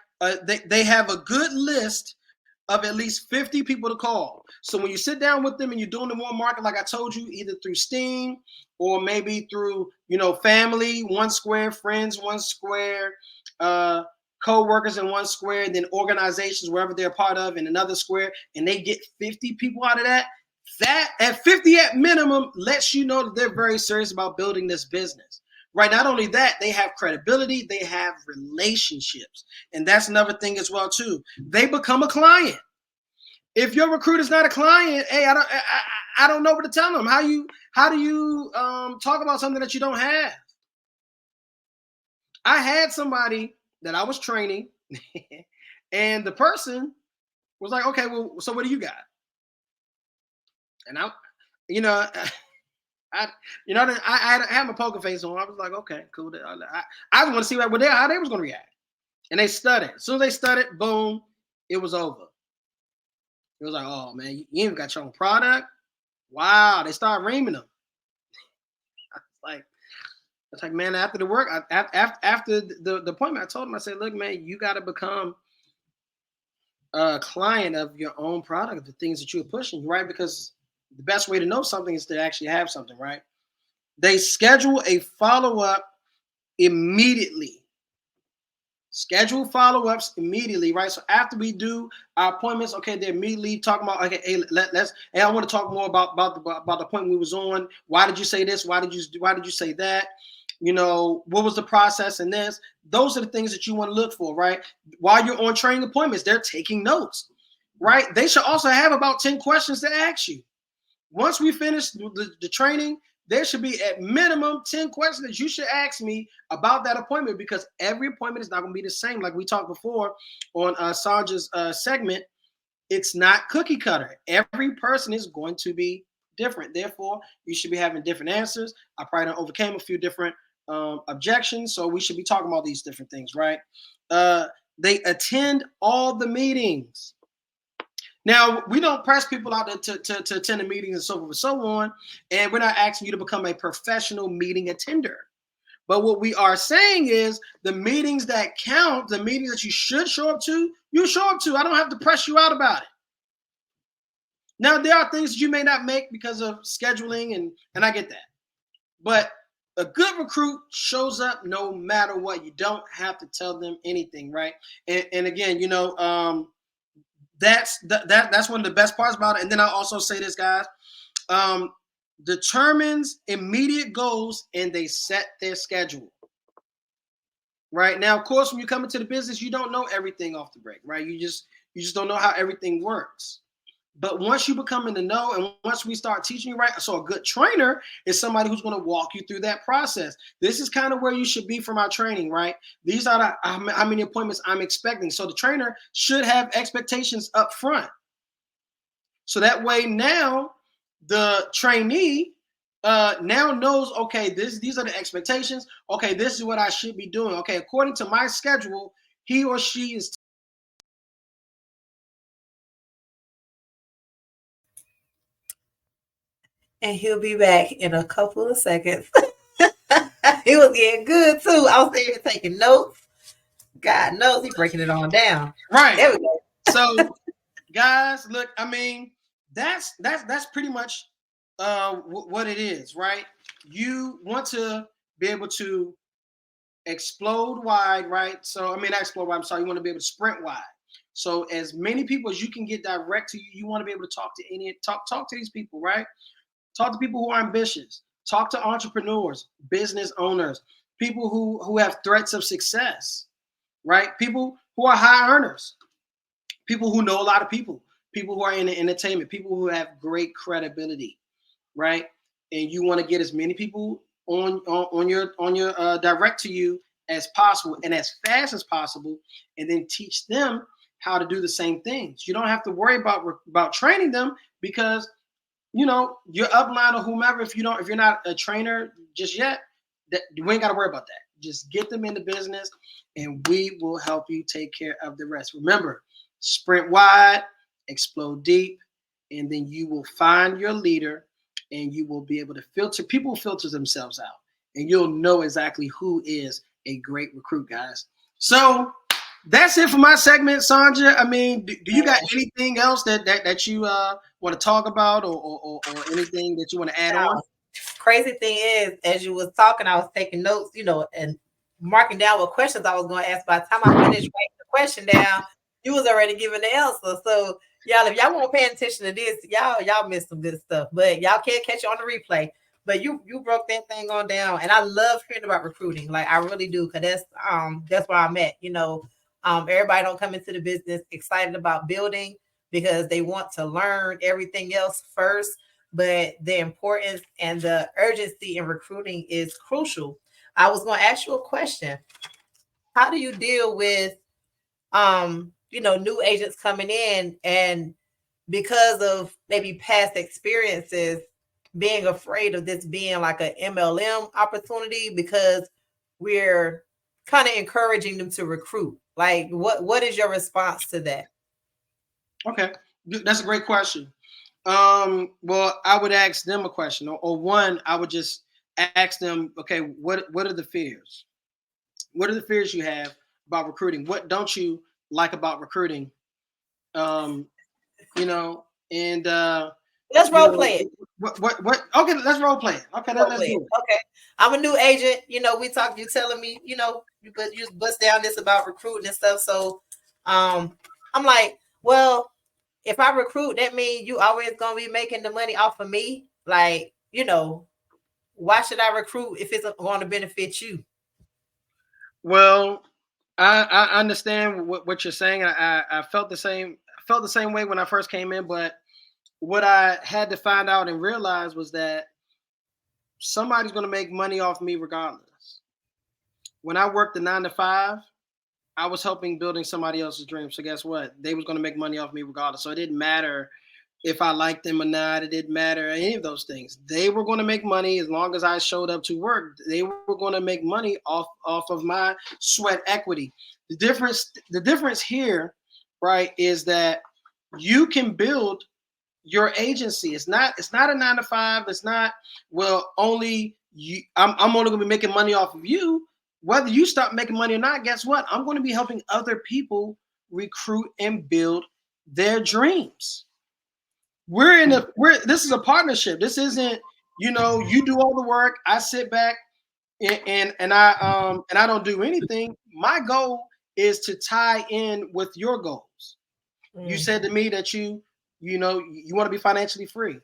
They have a good list of at least 50 people to call. So when you sit down with them and you're doing the warm market, like I told you, either through Steam or maybe through, family, 1 square, friends, 1 square, co-workers in 1 square, and then organizations, wherever they're a part of, in another square, and they get 50 people out of that, that at 50 at minimum lets you know that they're very serious about building this business. Right. Not only that, they have credibility, they have relationships. And that's another thing as well, too. They become a client. If your recruit is not a client, hey, I don't know what to tell them. How do you talk about something that you don't have? I had somebody that I was training, and the person was like, okay, well, so what do you got? And I had my poker face on. I was like, okay, cool. I want to see how they was going to react. And they studied. As soon as they studied, boom, it was over. It was like, oh, man, you even got your own product? Wow. They started reaming them. It's like, man, after the work, after the appointment, I told him, I said, look, man, you got to become a client of your own product, the things that you're pushing, right? Because the best way to know something is to actually have something, right? They schedule a follow-up immediately. Schedule follow-ups immediately, right? So after we do our appointments, okay, they're immediately talking about, okay, hey, hey, I want to talk more about the appointment we was on. Why did you say this? Why did you say that? You know, what was the process in this? Those are the things that you want to look for, right? While you're on training appointments, they're taking notes, right? They should also have about 10 questions to ask you. Once we finish the training, there should be at minimum 10 questions that you should ask me about that appointment, because every appointment is not going to be the same. Like we talked before on Sandra's segment, it's not cookie cutter. Every person is going to be different. Therefore, you should be having different answers. I probably overcame a few different objections, so we should be talking about these different things, right? They attend all the meetings. Now, we don't press people out to attend the meetings and so forth and so on, and we're not asking you to become a professional meeting attender. But what we are saying is the meetings that count, the meetings that you should show up to, you show up to. I don't have to press you out about it. Now, there are things that you may not make because of scheduling, and I get that. But a good recruit shows up no matter what. You don't have to tell them anything, right? And again, you know, that's one of the best parts about it. And then I'll also say this, guys, determines immediate goals and they set their schedule. Right now, of course, when you come into the business, you don't know everything off the break, right? You just don't know how everything works. But once you become in the know, and once we start teaching you, right? So a good trainer is somebody who's going to walk you through that process. This is kind of where you should be from our training, right? These are how many appointments I'm expecting. So the trainer should have expectations up front. So that way now the trainee now knows, okay, these are the expectations. Okay, this is what I should be doing. Okay, according to my schedule, he or she is. And he'll be back in a couple of seconds. He was getting good too. I was there taking notes. God knows he's breaking it on down. Right. There we go. So, guys, look, I mean, that's pretty much what it is, right? You want to be able to explode wide, right? So, I mean, not explode wide. I'm sorry. You want to be able to sprint wide. So, as many people as you can get direct to you, you want to be able to talk to these people, right? Talk to people who are ambitious. Talk to entrepreneurs, business owners, people who have threats of success, right? People who are high earners, people who know a lot of people who are in the entertainment, people who have great credibility, right? And you want to get as many people on your direct to you as possible and as fast as possible, and then teach them how to do the same things. You don't have to worry about training them, because you know your upline or whomever, if you're not a trainer just yet, that we ain't got to worry about that. Just get them in the business and we will help you take care of the rest. Remember, sprint wide, explode deep, and then you will find your leader and you will be able to filter. People filter themselves out and you'll know exactly who is a great recruit, guys. So that's it for my segment, Sandra. I mean, do you got anything else that you want to talk about or anything that you want to add on? Crazy thing is, as you was talking, I was taking notes, you know, and marking down what questions I was going to ask. By the time I finished writing the question down, you was already giving the answer. So y'all, if y'all weren't paying attention to this, y'all missed some good stuff. But y'all can't catch it on the replay. But you broke that thing on down, and I love hearing about recruiting. Like I really do, because that's where I'm at. You know, everybody don't come into the business excited about building because they want to learn everything else first. But the importance and the urgency in recruiting is crucial. I was going to ask you a question. How do you deal with, new agents coming in and because of maybe past experiences, being afraid of this being like an MLM opportunity because we're kind of encouraging them to recruit? Like, what is your response to that? Okay, that's a great question. Well, I would ask them a question, or one, I would just ask them, okay, what are the fears? What are the fears you have about recruiting? What don't you like about recruiting? And Let's role play it. What? Okay, let's role play it. Okay, let's do it. Okay, I'm a new agent. We talk. You telling me, you bust down this about recruiting and stuff. So, I'm like, well, if I recruit, that means you always gonna be making the money off of me. Like, why should I recruit if it's going to benefit you? Well, I understand what you're saying. I felt the same. I felt the same way when I first came in, but what I had to find out and realize was that somebody's going to make money off me regardless. When I worked the 9 to 5, I was helping building somebody else's dream. So guess what? They was going to make money off me regardless. So it didn't matter if I liked them or not. It didn't matter any of those things. They were going to make money as long as I showed up to work. They were going to make money off of my sweat equity. The difference here, right, is that you can build your agency. It's not a 9 to 5. It's not, well, only you. I'm only going to be making money off of you. Whether you start making money or not, guess what? I'm going to be helping other people recruit and build their dreams. This is a partnership. This isn't, you do all the work, I sit back and I don't do anything. My goal is to tie in with your goals. You said to me that you want to be financially free.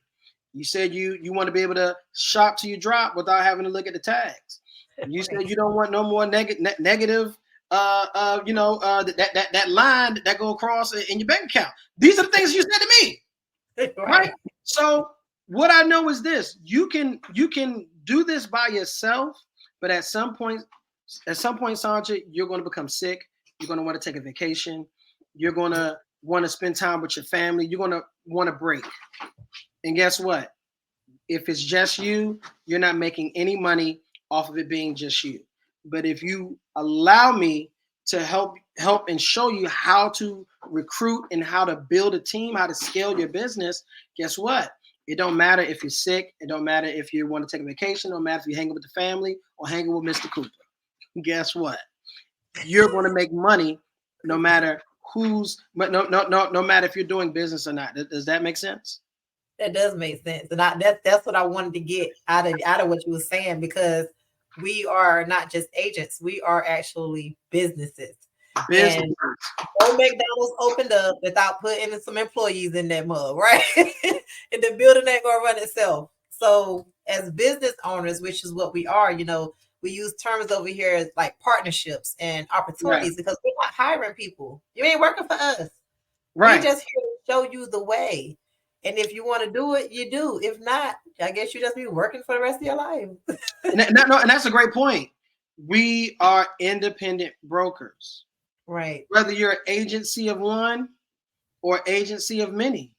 You said you want to be able to shop till you drop without having to look at the tags. You said you don't want no more negative that line that go across in your bank account. These are the things you said to me. Right. So what I know is this: you can do this by yourself, but at some point, Sandra, you're going to become sick. You're going to want to take a vacation. You're going to want to spend time with your family. You're going to want to break. And guess what? If it's just you, you're not making any money off of it being just you. But if you allow me to help and show you how to recruit and how to build a team, how to scale your business, guess what? It don't matter if you're sick. It don't matter if you want to take a vacation. It don't matter if you're hanging with the family or hanging with Mr. Cooper. Guess what? You're going to make money no matter no matter if you're doing business or not. Does that make sense? That does make sense. And that's what I wanted to get out of what you were saying, because we are not just agents. We are actually businesses. And old McDonald's opened up without putting some employees in that mug, right? And the building ain't gonna run itself. So as business owners, which is what we are, we use terms over here as like partnerships and opportunities, right? Because we're not hiring people. You ain't working for us. Right. We're just here to show you the way. And if you want to do it, you do. If not, I guess you just be working for the rest of your life. and that's a great point. We are independent brokers. Right. Whether you're an agency of one or agency of many,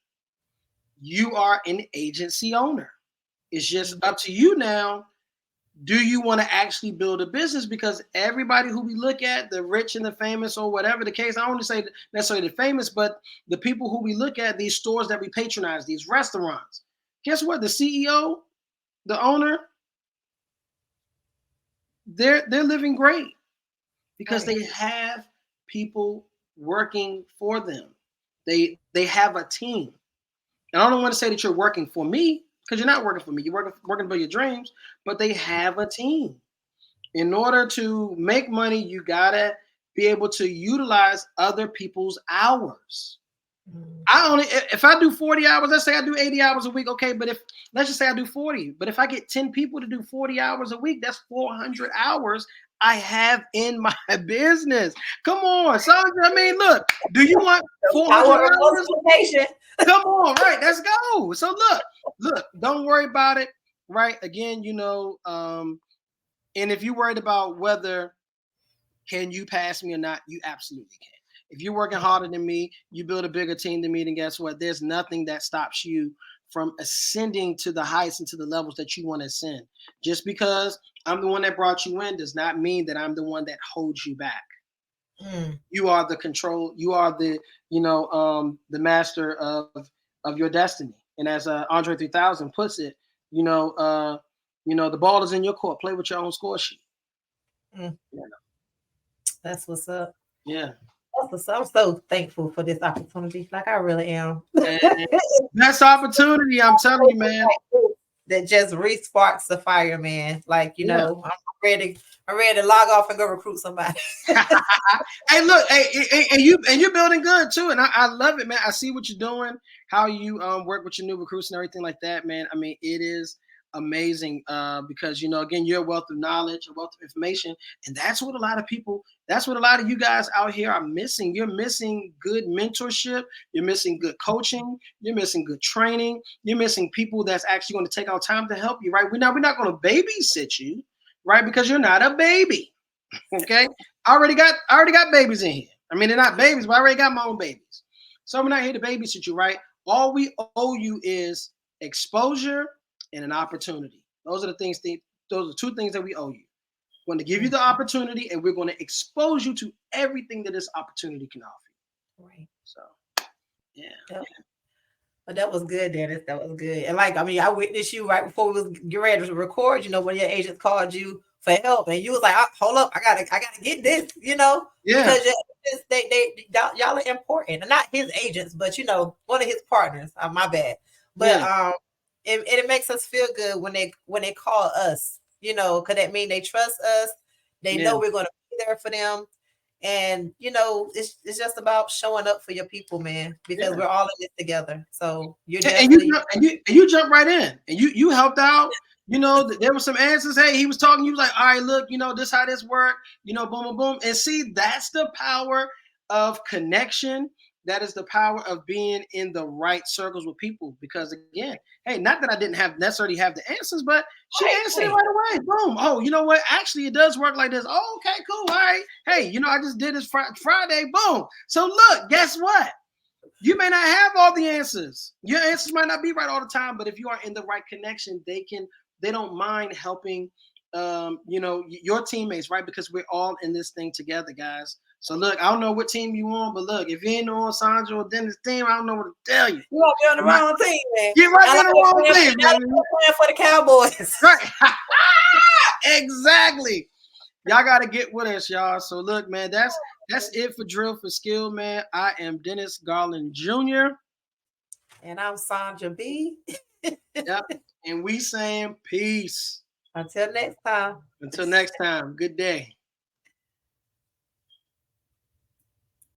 you are an agency owner. It's just up to you now. Do you want to actually build a business? Because everybody who we look at, the rich and the famous or whatever the case, I don't want to say necessarily the famous, but the people who we look at, these stores that we patronize, these restaurants, guess what? The CEO, the owner, they're living great because they have people working for them. They have a team. And I don't want to say that you're working for me, because you're not working for me. You're working for your dreams, but they have a team. In order to make money, you gotta be able to utilize other people's hours. If I do 40 hours, let's say I do 80 hours a week, okay, but let's just say I do 40, but if I get 10 people to do 40 hours a week, that's 400 hours I have in my business. Come on, Sandra. I mean, look, do you want 400 hours? Come on, right, let's go. So look, don't worry about it, right? Again, and if you're worried about whether can you pass me or not, you absolutely can. If you're working harder than me, you build a bigger team than me, then guess what? There's nothing that stops you from ascending to the heights and to the levels that you want to ascend. Just because I'm the one that brought you in does not mean that I'm the one that holds you back. You are the control. You are the, the master of your destiny. And as Andre 3000 puts it, the ball is in your court. Play with your own score sheet. That's what's up. Yeah. I'm so thankful for this opportunity. Like I really am. And best opportunity, I'm telling you, man. That just re-sparks the fire, man. Like, Yeah. I'm ready to log off and go recruit somebody. Hey, look, and you're building good too, and I love it, man. I see what you're doing, how you work with your new recruits and everything like that, man. I mean, it is amazing because again, you're a wealth of knowledge, a wealth of information, and that's what a lot of you guys out here are missing. You're missing good mentorship, you're missing good coaching, you're missing good training, you're missing people that's actually going to take our time to help you, right? We're not going to babysit you, right? Because you're not a baby. Okay, I already got babies in here. I mean, they're not babies, but I already got my own babies. So we're not here to babysit you, right? All we owe you is exposure and an opportunity. Those are those are two things that we owe you. We're going to give you the opportunity, and we're going to expose you to everything that this opportunity can offer you. Right. So, yeah. But that was good, Dennis. That was good. And I witnessed you right before we was getting ready to record. When your agent called you for help, and you was like, "Hold up, I gotta get this." Yeah. Because y'all are important, and not his agents, but one of his partners. My bad. But it makes us feel good when they call us. Because that means they trust us. They know we're gonna be there for them. And it's just about showing up for your people, man, because we're all in this together. So you jump right in, and you helped out. There were some answers. Hey, he was talking. You was like, all right, look, this how this work. Boom, boom, boom. And see, that's the power of connection. That is the power of being in the right circles with people. Because again, hey, not that I didn't necessarily have the answers, but she answered it right away. Boom. Oh, you know what? Actually, it does work like this. Oh, okay, cool. All right. Hey, I just did this Friday. Boom. So look, guess what? You may not have all the answers. Your answers might not be right all the time, but if you are in the right connection, they don't mind helping your teammates, right? Because we're all in this thing together, guys. So look, I don't know what team you on, but look, if you ain't on Sandra or Dennis' team, I don't know what to tell you. You might be on the wrong team, man. You're right on the wrong team, man. Playing for the Cowboys. Right. Exactly. Y'all got to get with us, y'all. So look, man, that's it for Drill for Skill, man. I am Dennis Garland Jr. And I'm Sandra B. Yep. And we saying peace. Until next time. Until next time. Good day.